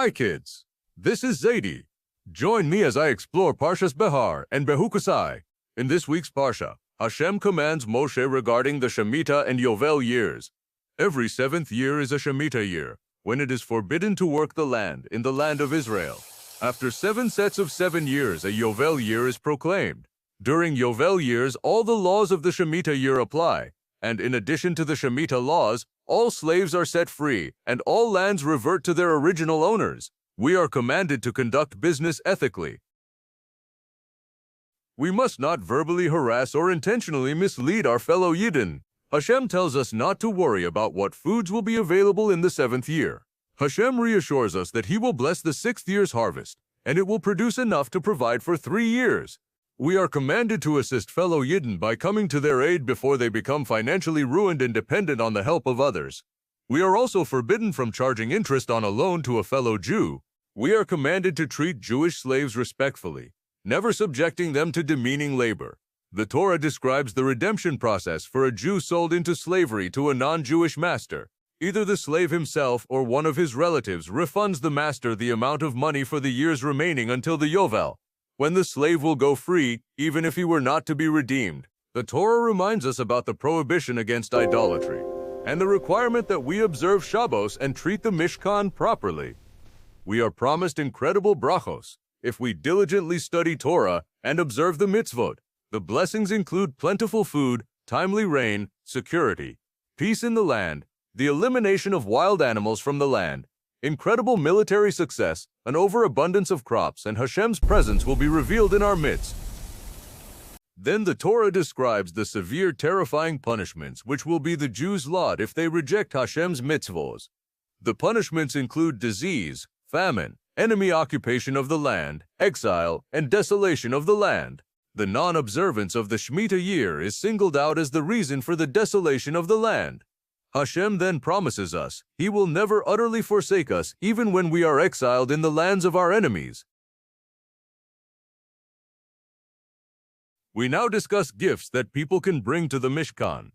Hi kids, this is Zeidie. Join me as I explore parshas Behar and Bechukosai. In this week's parsha, Hashem commands Moshe regarding the Shemitah and Yovel years. Every 7th year is a Shemitah year, when it is forbidden to work the land in the land of Israel. After 7 sets of 7 years, a Yovel year is proclaimed. During Yovel years, all the laws of the Shemitah year apply, and in addition to the Shemitah laws, all slaves are set free, and all lands revert to their original owners. We are commanded to conduct business ethically. We must not verbally harass or intentionally mislead our fellow Yidden. Hashem tells us not to worry about what foods will be available in the 7th year. Hashem reassures us that He will bless the 6th year's harvest, and it will produce enough to provide for 3 years. We are commanded to assist fellow Yidden by coming to their aid before they become financially ruined and dependent on the help of others. We are also forbidden from charging interest on a loan to a fellow Jew. We are commanded to treat Jewish slaves respectfully, never subjecting them to demeaning labor. The Torah describes the redemption process for a Jew sold into slavery to a non-Jewish master. Either the slave himself or one of his relatives refunds the master the amount of money for the years remaining until the Yovel, when the slave will go free, even if he were not to be redeemed. The Torah reminds us about the prohibition against idolatry, and the requirement that we observe shabbos and treat the Mishkan properly. We are promised incredible brachos if we diligently study Torah and observe the mitzvot. The blessings include plentiful food, timely rain, security, peace in the land, the elimination of wild animals from the land, incredible military success, an overabundance of crops, and Hashem's presence will be revealed in our midst. Then the Torah describes the severe, terrifying punishments which will be the Jews' lot if they reject Hashem's mitzvos. The punishments include disease, famine, enemy occupation of the land, exile, and desolation of the land. The non-observance of the Shemitah year is singled out as the reason for the desolation of the land. Hashem then promises us He will never utterly forsake us even when we are exiled in the lands of our enemies. We now discuss gifts that people can bring to the Mishkan.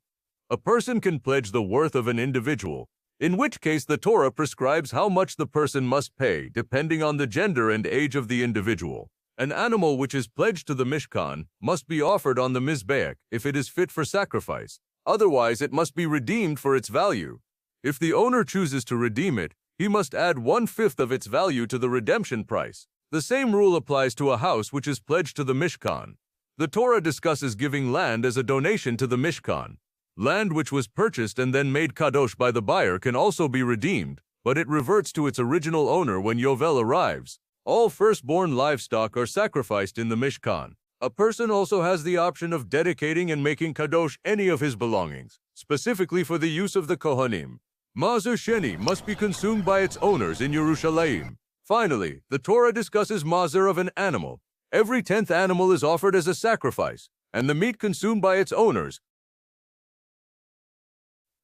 A person can pledge the worth of an individual, in which case the Torah prescribes how much the person must pay depending on the gender and age of the individual. An animal which is pledged to the Mishkan must be offered on the Mizbeach if it is fit for sacrifice. Otherwise, it must be redeemed for its value. If the owner chooses to redeem it, he must add 1/5 of its value to the redemption price. The same rule applies to a house which is pledged to the Mishkan. The Torah discusses giving land as a donation to the Mishkan. Land which was purchased and then made kadosh by the buyer can also be redeemed, but it reverts to its original owner when Yovel arrives. All firstborn livestock are sacrificed in the Mishkan. A person also has the option of dedicating and making kadosh any of his belongings, specifically for the use of the Kohanim. Mazer Sheni must be consumed by its owners in Yerushalayim. Finally, the Torah discusses mazer of an animal. Every 10th animal is offered as a sacrifice, and the meat consumed by its owners.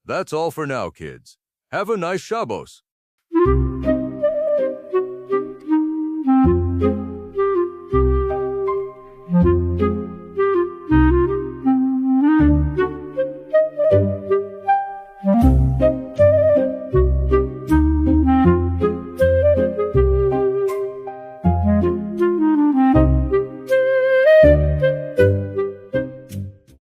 That's all for now, kids. Have a nice shabbos.